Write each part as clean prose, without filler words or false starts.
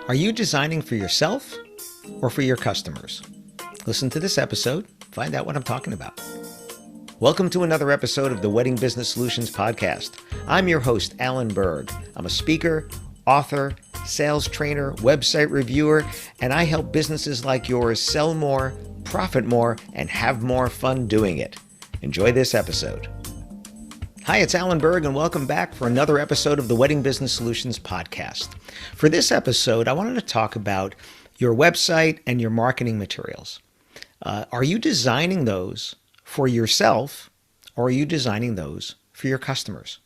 Are you designing for yourself or for your customers? Listen to this episode, find out what I'm talking about. Welcome to another episode of the Wedding Business Solutions Podcast. I'm your host, Alan Berg. I'm a speaker, author, sales trainer, website reviewer, and I help businesses like yours sell more, profit more, and have more fun doing it. Enjoy this episode. Hi, it's Alan Berg, and welcome back for another episode of the Wedding Business Solutions Podcast. For this episode, I wanted to talk about your website and your marketing materials. Are you designing those for yourself, or are you designing those for your customers?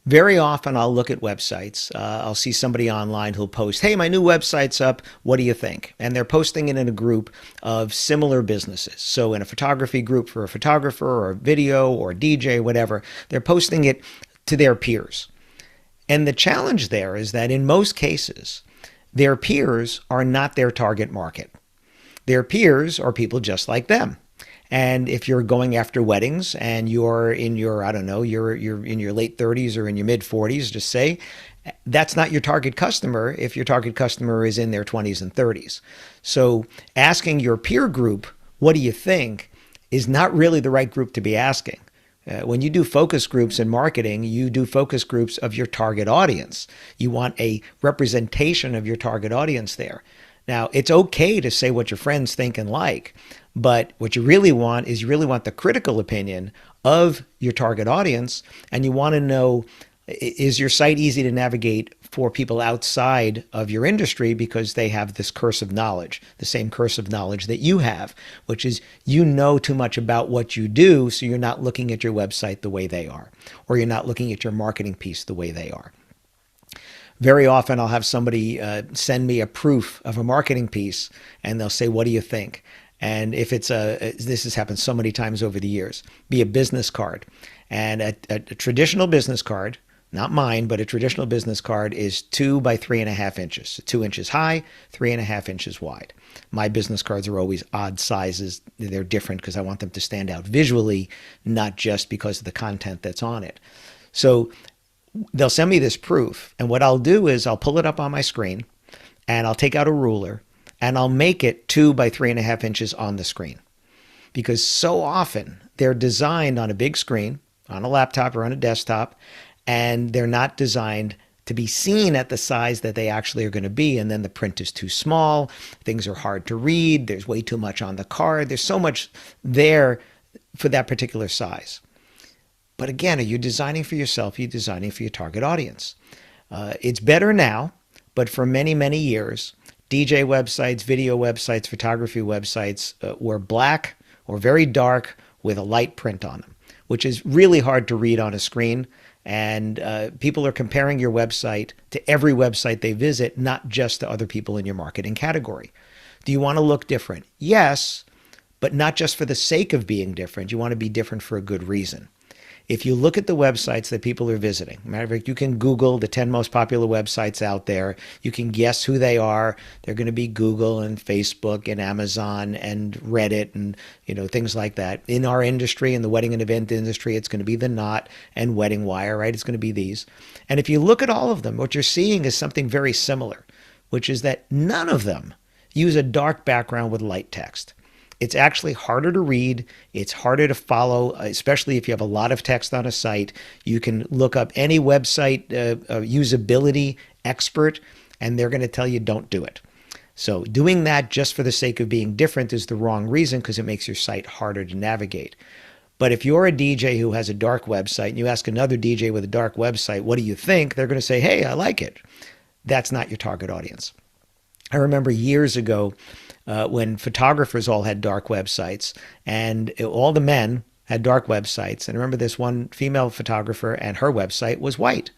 Very often I'll look at websites. I'll see somebody online who'll post, hey, my new website's up. What do you think? And they're posting it in a group of similar businesses. So in a photography group for a photographer or a video or DJ, whatever, they're posting it to their peers. And the challenge there is that in most cases, their peers are not their target market. Their peers are people just like them. And if you're going after weddings and you're in your, you're in your late 30s or in your mid 40s, just say, that's not your target customer if your target customer is in their 20s and 30s. So asking your peer group, what do you think, is not really the right group to be asking. When you do focus groups in marketing, you do focus groups of your target audience. You want a representation of your target audience there. Now, it's okay to say what your friends think and like, but what you really want is the critical opinion of your target audience, and you want to know, is your site easy to navigate for people outside of your industry because they have this curse of knowledge, the same curse of knowledge that you have, which is you know too much about what you do, so you're not looking at your website the way they are, or you're not looking at your marketing piece the way they are. Very often I'll have somebody send me a proof of a marketing piece and they'll say, what do you think? And if it's this has happened so many times over the years, be a business card. And a traditional business card, not mine, but a traditional business card is 2 by 3.5 inches. So 2 inches high, 3.5 inches wide. My business cards are always odd sizes. They're different because I want them to stand out visually, not just because of the content that's on it. So they'll send me this proof, and what I'll do is I'll pull it up on my screen and I'll take out a ruler and I'll make it 2 by 3.5 inches on the screen, because so often they're designed on a big screen, on a laptop or on a desktop, and they're not designed to be seen at the size that they actually are going to be. And then the print is too small. Things are hard to read. There's way too much on the card. There's so much there for that particular size. But again, are you designing for yourself? Are you designing for your target audience? It's better now, but for many, many years, DJ websites, video websites, photography websites were black or very dark with a light print on them, which is really hard to read on a screen. And people are comparing your website to every website they visit, not just to other people in your marketing category. Do you want to look different? Yes, but not just for the sake of being different. You want to be different for a good reason. If you look at the websites that people are visiting, matter of fact, you can Google the 10 most popular websites out there. You can guess who they are. They're going to be Google and Facebook and Amazon and Reddit and things like that. In our industry, in the wedding and event industry, it's going to be The Knot and Wedding Wire, right? It's going to be these. And if you look at all of them, what you're seeing is something very similar, which is that none of them use a dark background with light text. It's actually harder to read. It's harder to follow, especially if you have a lot of text on a site. You can look up any website usability expert, and they're going to tell you don't do it. So doing that just for the sake of being different is the wrong reason, because it makes your site harder to navigate. But if you're a DJ who has a dark website and you ask another DJ with a dark website, what do you think? They're going to say, hey, I like it. That's not your target audience. I remember years ago, when photographers all had dark websites and all the men had dark websites. And I remember this one female photographer and her website was white.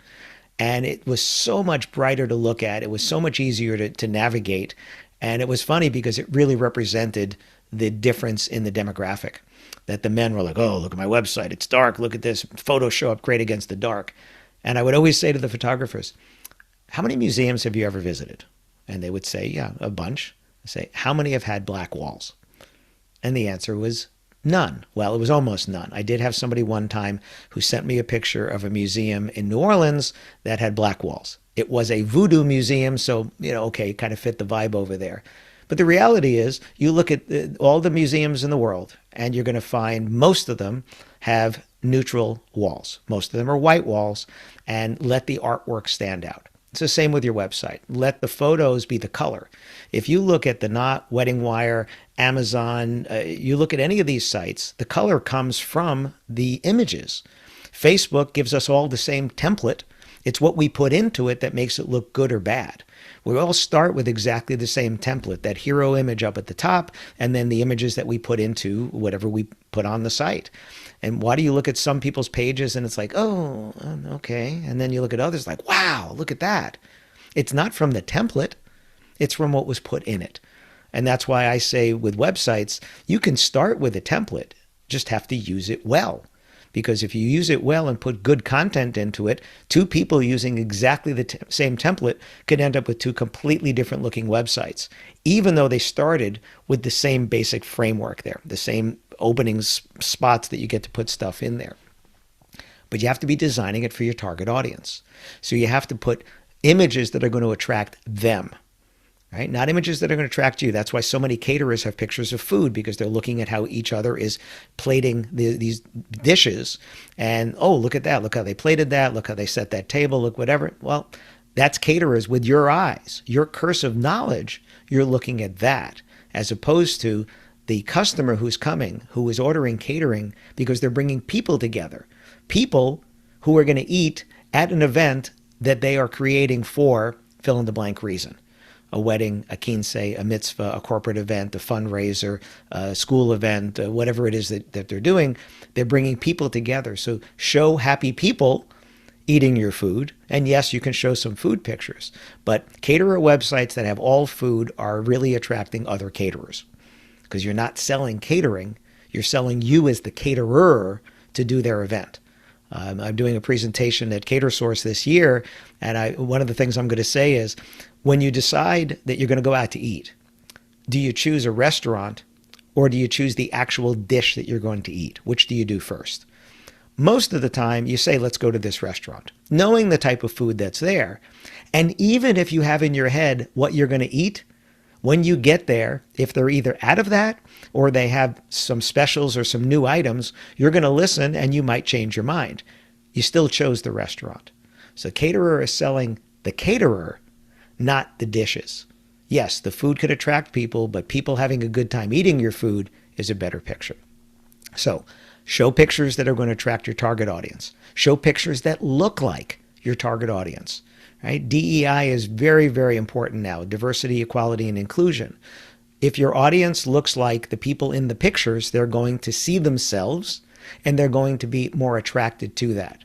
And it was so much brighter to look at. It was so much easier to navigate. And it was funny because it really represented the difference in the demographic. That the men were like, oh, look at my website. It's dark. Look at this. Photos show up great against the dark. And I would always say to the photographers, how many museums have you ever visited? And they would say, yeah, a bunch. I say, how many have had black walls? And the answer was none. Well, it was almost none. I did have somebody one time who sent me a picture of a museum in New Orleans that had black walls. it was a voodoo museum, so, okay, kind of fit the vibe over there. But the reality is, you look at all the museums in the world, and you're going to find most of them have neutral walls. Most of them are white walls, and let the artwork stand out. It's the same with your website. Let the photos be the color. If you look at the Knot, Wedding Wire, Amazon, you look at any of these sites, the color comes from the images. Facebook gives us all the same template. It's what we put into it that makes it look good or bad. We all start with exactly the same template, that hero image up at the top, and then the images that we put into whatever we put on the site. And why do you look at some people's pages and it's like, oh, okay. And then you look at others like, wow, look at that. It's not from the template. It's from what was put in it. And that's why I say with websites, you can start with a template, just have to use it well. Because if you use it well and put good content into it, two people using exactly the same template could end up with two completely different looking websites, even though they started with the same basic framework there, the same opening spots that you get to put stuff in there. But you have to be designing it for your target audience. So you have to put images that are going to attract them. Right? Not images that are going to attract you. That's why so many caterers have pictures of food, because they're looking at how each other is plating these dishes. And, oh, look at that. Look how they plated that. Look how they set that table. Look, whatever. Well, that's caterers with your eyes. Your curse of knowledge, you're looking at that, as opposed to the customer who's coming, who is ordering catering because they're bringing people together. People who are going to eat at an event that they are creating for fill-in-the-blank reason. A wedding, a kinsey, a mitzvah, a corporate event, a fundraiser, a school event, whatever it is that they're doing, they're bringing people together. So show happy people eating your food. And yes, you can show some food pictures, but caterer websites that have all food are really attracting other caterers, because you're not selling catering, you're selling you as the caterer to do their event. I'm doing a presentation at CaterSource this year, and one of the things I'm going to say is, when you decide that you're going to go out to eat, do you choose a restaurant or do you choose the actual dish that you're going to eat? Which do you do first? Most of the time, you say, let's go to this restaurant, knowing the type of food that's there. And even if you have in your head what you're going to eat, when you get there, if they're either out of that or they have some specials or some new items, you're going to listen and you might change your mind. You still chose the restaurant. So caterer is selling the caterer, not the dishes. Yes, the food could attract people, but people having a good time eating your food is a better picture. So show pictures that are going to attract your target audience. Show pictures that look like your target audience. Right? DEI is very, very important now, diversity, equality, and inclusion. If your audience looks like the people in the pictures, they're going to see themselves and they're going to be more attracted to that.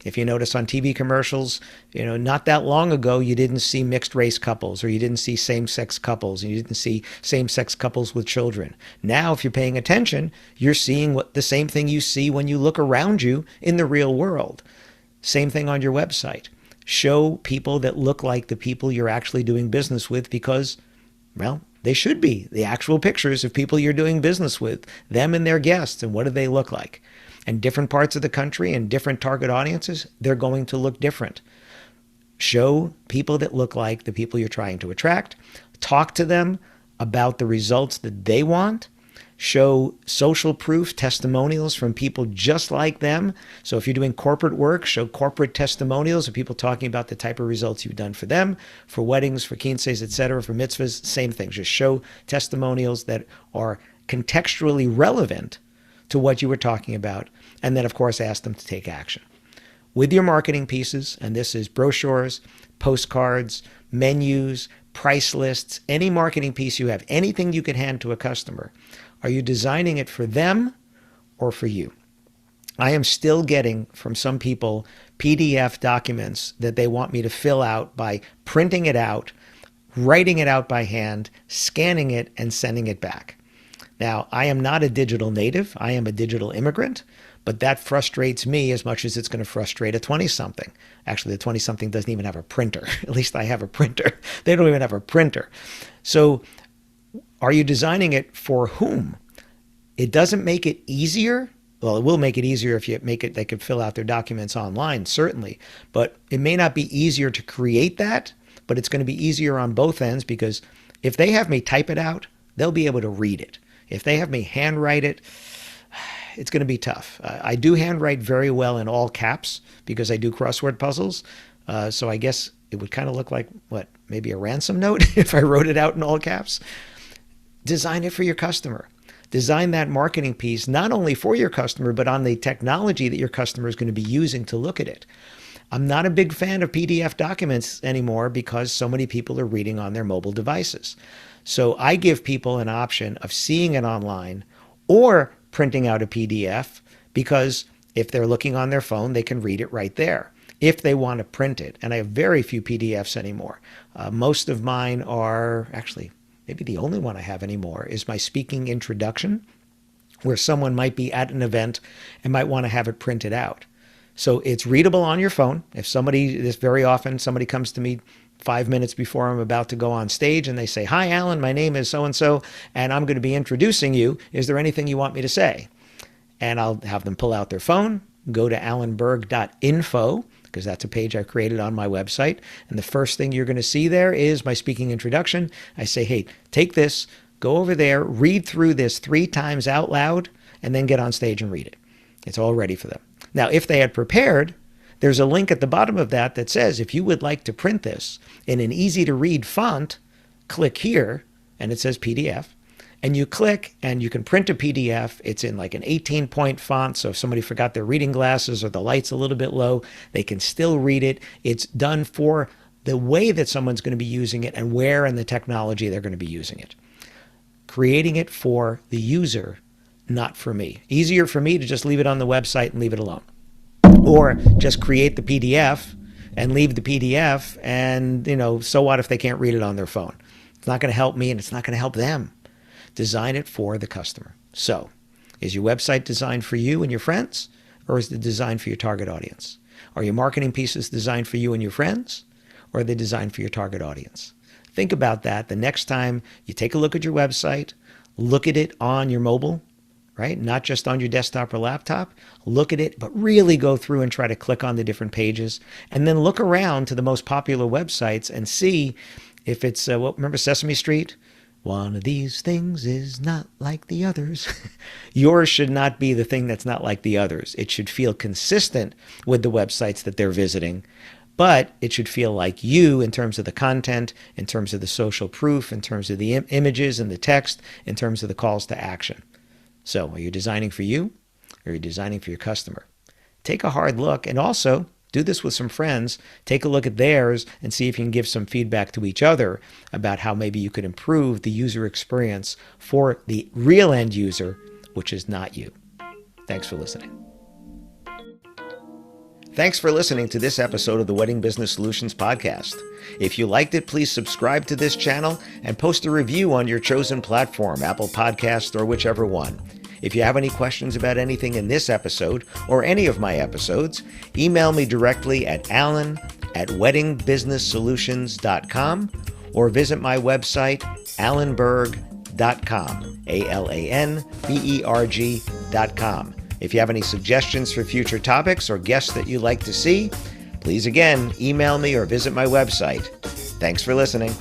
If you notice on TV commercials, not that long ago, you didn't see mixed race couples, or you didn't see same-sex couples, and you didn't see same-sex couples with children. Now, if you're paying attention, you're seeing the same thing you see when you look around you in the real world. Same thing on your website. Show people that look like the people you're actually doing business with, because, well, they should be the actual pictures of people you're doing business with, them and their guests, and what do they look like. And different parts of the country and different target audiences, they're going to look different. Show people that look like the people you're trying to attract. Talk to them about the results that they want. Show social proof testimonials from people just like them. So if you're doing corporate work, show corporate testimonials of people talking about the type of results you've done for them, for weddings, for kinseys, etc., for mitzvahs, same thing. Just show testimonials that are contextually relevant to what you were talking about, and then, of course, ask them to take action. With your marketing pieces, and this is brochures, postcards, menus, price lists, any marketing piece you have, anything you can hand to a customer, are you designing it for them or for you? I am still getting from some people PDF documents that they want me to fill out by printing it out, writing it out by hand, scanning it, and sending it back. Now, I am not a digital native. I am a digital immigrant, but that frustrates me as much as it's going to frustrate a 20-something. Actually, the 20-something doesn't even have a printer. At least I have a printer. They don't even have a printer. So are you designing it for whom? It doesn't make it easier. Well, it will make it easier if you make it, they could fill out their documents online, certainly. But it may not be easier to create that, but it's going to be easier on both ends, because if they have me type it out, they'll be able to read it. If they have me handwrite it, it's going to be tough. I do handwrite very well in all caps because I do crossword puzzles. So I guess it would kind of look like, maybe a ransom note if I wrote it out in all caps. Design it for your customer. Design that marketing piece, not only for your customer, but on the technology that your customer is going to be using to look at it. I'm not a big fan of PDF documents anymore because so many people are reading on their mobile devices. So I give people an option of seeing it online or printing out a PDF, because if they're looking on their phone, they can read it right there if they want to print it. And I have very few PDFs anymore. Most of mine are actually, maybe the only one I have anymore is my speaking introduction, where someone might be at an event and might want to have it printed out. So it's readable on your phone. If this very often somebody comes to me 5 minutes before I'm about to go on stage and they say, "Hi, Alan, my name is so-and-so, and I'm going to be introducing you. Is there anything you want me to say?" And I'll have them pull out their phone, go to alanberg.info, because that's a page I created on my website. And the first thing you're going to see there is my speaking introduction. I say, hey, take this, go over there, read through this 3 times out loud, and then get on stage and read it. It's all ready for them. Now, if they had prepared, there's a link at the bottom of that that says, if you would like to print this in an easy to read font, click here, and it says PDF. And you click and you can print a PDF. It's in like an 18-point font. So if somebody forgot their reading glasses or the light's a little bit low, they can still read it. It's done for the way that someone's going to be using it and where in the technology they're going to be using it. Creating it for the user, not for me. Easier for me to just leave it on the website and leave it alone. Or just create the PDF and leave the PDF, and so what if they can't read it on their phone? It's not going to help me and it's not going to help them. Design it for the customer. So, is your website designed for you and your friends, or is it designed for your target audience? Are your marketing pieces designed for you and your friends, or are they designed for your target audience? Think about that the next time you take a look at your website. Look at it on your mobile, right? Not just on your desktop or laptop. Look at it, but really go through and try to click on the different pages, and then look around to the most popular websites and see if it's, remember Sesame Street? One of these things is not like the others. Yours should not be the thing that's not like the others. It should feel consistent with the websites that they're visiting, but it should feel like you in terms of the content, in terms of the social proof, in terms of the images and the text, in terms of the calls to action. So are you designing for you, or are you designing for your customer? Take a hard look, and also do this with some friends. Take a look at theirs and see if you can give some feedback to each other about how maybe you could improve the user experience for the real end user, which is not you. Thanks for listening. Thanks for listening to this episode of the Wedding Business Solutions Podcast. If you liked it, please subscribe to this channel and post a review on your chosen platform, Apple Podcasts or whichever one. If you have any questions about anything in this episode or any of my episodes, email me directly at alan@weddingbusinesssolutions.com or visit my website, alanberg.com, alanberg.com. If you have any suggestions for future topics or guests that you'd like to see, please again, email me or visit my website. Thanks for listening.